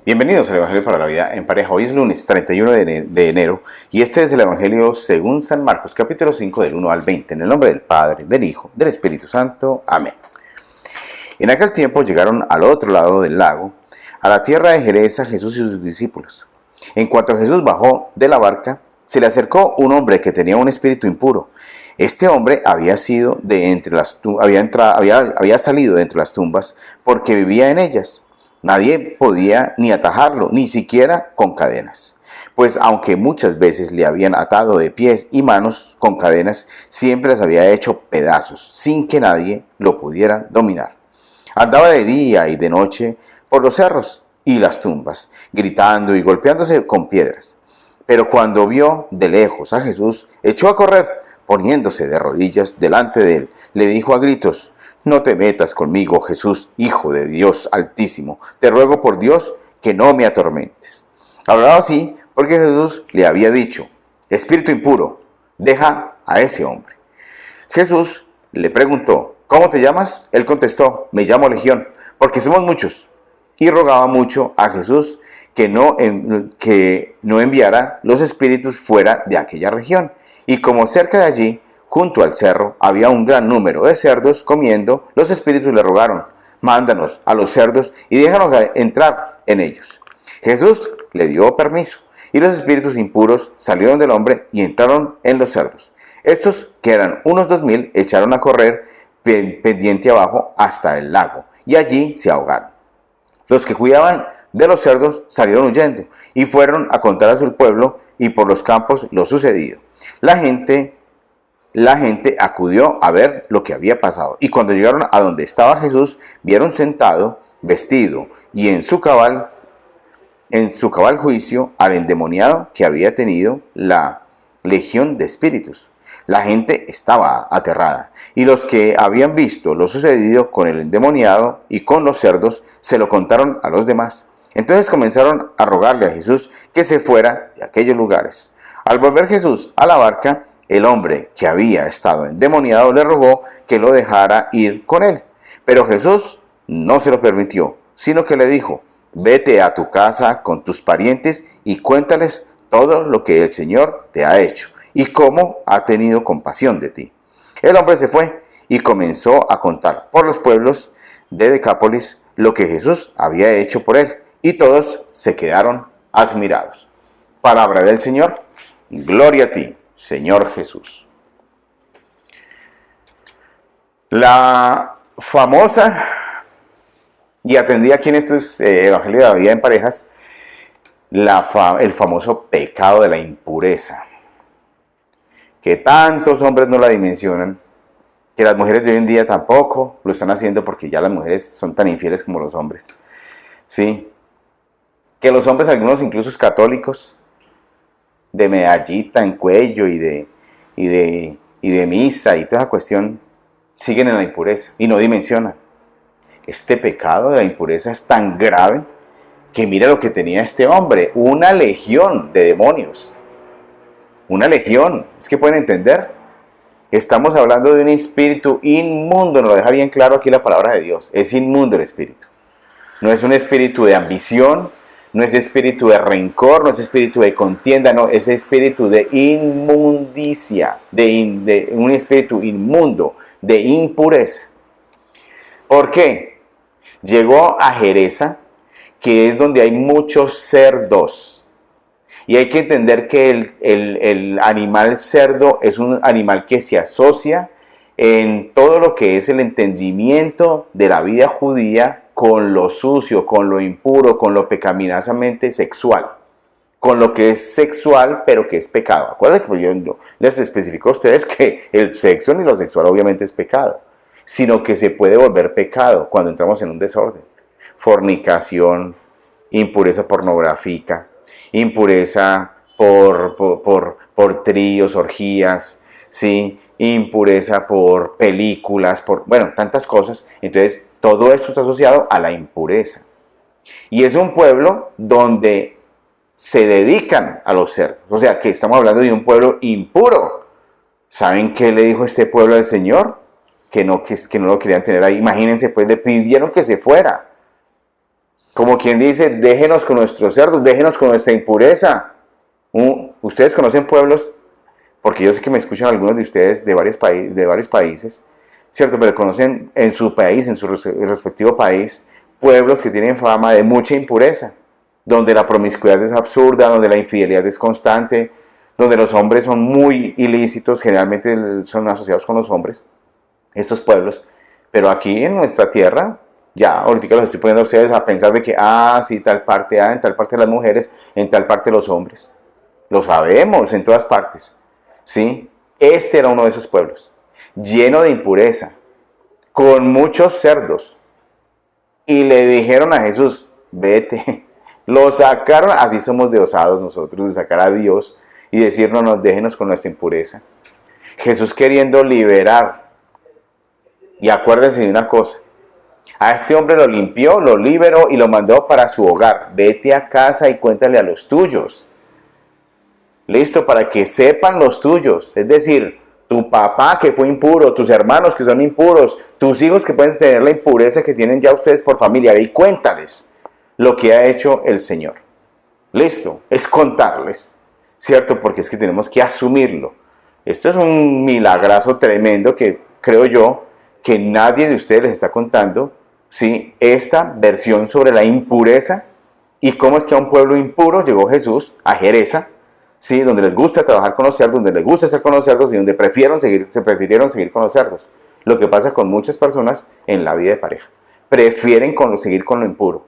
Bienvenidos al Evangelio para la Vida en Pareja. Hoy es lunes 31 de enero y este es el Evangelio según San Marcos, capítulo 5, del 1 al 20. En el nombre del Padre, del Hijo, del Espíritu Santo. Amén. En aquel tiempo llegaron al otro lado del lago, a la tierra de Gerasa, Jesús y sus discípulos. En cuanto Jesús bajó de la barca, se le acercó un hombre que tenía un espíritu impuro. Este hombre había salido de entre las tumbas porque vivía en ellas. Nadie podía ni atajarlo, ni siquiera con cadenas. Pues aunque muchas veces le habían atado de pies y manos con cadenas, siempre las había hecho pedazos, sin que nadie lo pudiera dominar. Andaba de día y de noche por los cerros y las tumbas, gritando y golpeándose con piedras. Pero cuando vio de lejos a Jesús, echó a correr, poniéndose de rodillas delante de él. Le dijo a gritos: «No te metas conmigo, Jesús, Hijo de Dios Altísimo. Te ruego por Dios que no me atormentes». Hablaba así porque Jesús le había dicho: «Espíritu impuro, deja a ese hombre». Jesús le preguntó: «¿Cómo te llamas?». Él contestó: «Me llamo Legión, porque somos muchos». Y rogaba mucho a Jesús que no enviara los espíritus fuera de aquella región. Y como cerca de allí, junto al cerro, había un gran número de cerdos comiendo, los espíritus le rogaron: «Mándanos a los cerdos y déjanos entrar en ellos». Jesús le dio permiso, y los espíritus impuros salieron del hombre y entraron en los cerdos. Estos, que eran unos 2000, echaron a correr pendiente abajo hasta el lago, y allí se ahogaron. Los que cuidaban de los cerdos salieron huyendo, y fueron a contar a su pueblo y por los campos lo sucedido. La gente acudió a ver lo que había pasado, y cuando llegaron a donde estaba Jesús, vieron sentado, vestido y en su cabal juicio al endemoniado que había tenido la legión de espíritus. La gente estaba aterrada, y los que habían visto lo sucedido con el endemoniado y con los cerdos se lo contaron a los demás. Entonces comenzaron a rogarle a Jesús que se fuera de aquellos lugares. Al volver Jesús a la barca, el hombre que había estado endemoniado le rogó que lo dejara ir con él. Pero Jesús no se lo permitió, sino que le dijo: «Vete a tu casa con tus parientes y cuéntales todo lo que el Señor te ha hecho y cómo ha tenido compasión de ti». El hombre se fue y comenzó a contar por los pueblos de Decápolis lo que Jesús había hecho por él, y todos se quedaron admirados. Palabra del Señor. Gloria a ti, Señor Jesús. La famosa y atendida aquí en estos Evangelio de la Vida en Parejas, el famoso pecado de la impureza, que tantos hombres no la dimensionan, que las mujeres de hoy en día tampoco lo están haciendo, porque ya las mujeres son tan infieles como los hombres, ¿sí? Que los hombres, algunos incluso católicos, de medallita en cuello y de misa y toda esa cuestión, siguen en la impureza y no dimensionan. Este pecado de la impureza es tan grave que mira lo que tenía este hombre: una legión de demonios. Una legión. ¿Es que pueden entender? Estamos hablando de un espíritu inmundo, nos lo deja bien claro aquí la palabra de Dios. Es inmundo el espíritu. No es un espíritu de ambición, no es espíritu de rencor, no es espíritu de contienda, no, es espíritu de inmundicia, de un espíritu inmundo, de impureza. ¿Por qué? Llegó a Gerasa, que es donde hay muchos cerdos. Y hay que entender que el animal cerdo es un animal que se asocia en todo lo que es el entendimiento de la vida judía con lo sucio, con lo impuro, con lo pecaminosamente sexual, con lo que es sexual pero que es pecado. Acuérdense que yo les especifico a ustedes que el sexo ni lo sexual obviamente es pecado, sino que se puede volver pecado cuando entramos en un desorden. Fornicación, impureza pornográfica, impureza por tríos, orgías, ¿sí? Impureza por películas, bueno, tantas cosas. Entonces, todo esto está asociado a la impureza. Y es un pueblo donde se dedican a los cerdos. O sea, que estamos hablando de un pueblo impuro. ¿Saben qué le dijo este pueblo al Señor? Que no lo querían tener ahí. Imagínense, pues le pidieron que se fuera. Como quien dice, déjenos con nuestros cerdos, déjenos con nuestra impureza. Ustedes conocen pueblos, porque yo sé que me escuchan algunos de ustedes de varios países, ¿cierto? Pero conocen en su país, en su respectivo país, pueblos que tienen fama de mucha impureza, donde la promiscuidad es absurda, donde la infidelidad es constante, donde los hombres son muy ilícitos, generalmente son asociados con los hombres, estos pueblos. Pero aquí en nuestra tierra, ya ahorita los estoy poniendo a ustedes a pensar de que, sí, tal parte, en tal parte las mujeres, en tal parte los hombres. Lo sabemos en todas partes, ¿sí? Este era uno de esos pueblos, lleno de impureza, con muchos cerdos. Y le dijeron a Jesús, vete. Lo sacaron, así somos de osados nosotros, de sacar a Dios y decir, no nos déjenos con nuestra impureza. Jesús queriendo liberar. Y acuérdense de una cosa, a este hombre lo limpió, lo liberó y lo mandó para su hogar. Vete a casa y cuéntale a los tuyos. Listo, para que sepan los tuyos. Es decir, tu papá que fue impuro, tus hermanos que son impuros, tus hijos que pueden tener la impureza que tienen ya ustedes por familia. Ve y cuéntales lo que ha hecho el Señor. Listo, es contarles, ¿cierto? Porque es que tenemos que asumirlo. Este es un milagrazo tremendo que creo yo que nadie de ustedes les está contando, ¿sí? Esta versión sobre la impureza y cómo es que a un pueblo impuro llegó Jesús, a Gerasa, ¿sí? Donde les gusta trabajar con los cerdos, donde les gusta estar con los cerdos y donde se prefirieron seguir con los cerdos. Lo que pasa con muchas personas en la vida de pareja. Prefieren seguir con lo impuro,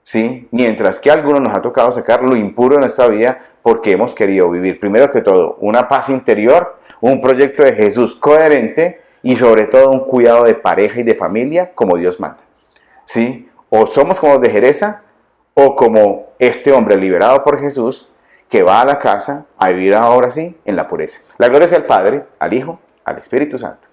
¿sí? Mientras que a algunos nos ha tocado sacar lo impuro de nuestra vida porque hemos querido vivir, primero que todo, una paz interior, un proyecto de Jesús coherente y sobre todo un cuidado de pareja y de familia como Dios manda, ¿sí? O somos como los de Gerasa o como este hombre liberado por Jesús que va a la casa a vivir ahora sí en la pureza. La gloria sea al Padre, al Hijo, al Espíritu Santo.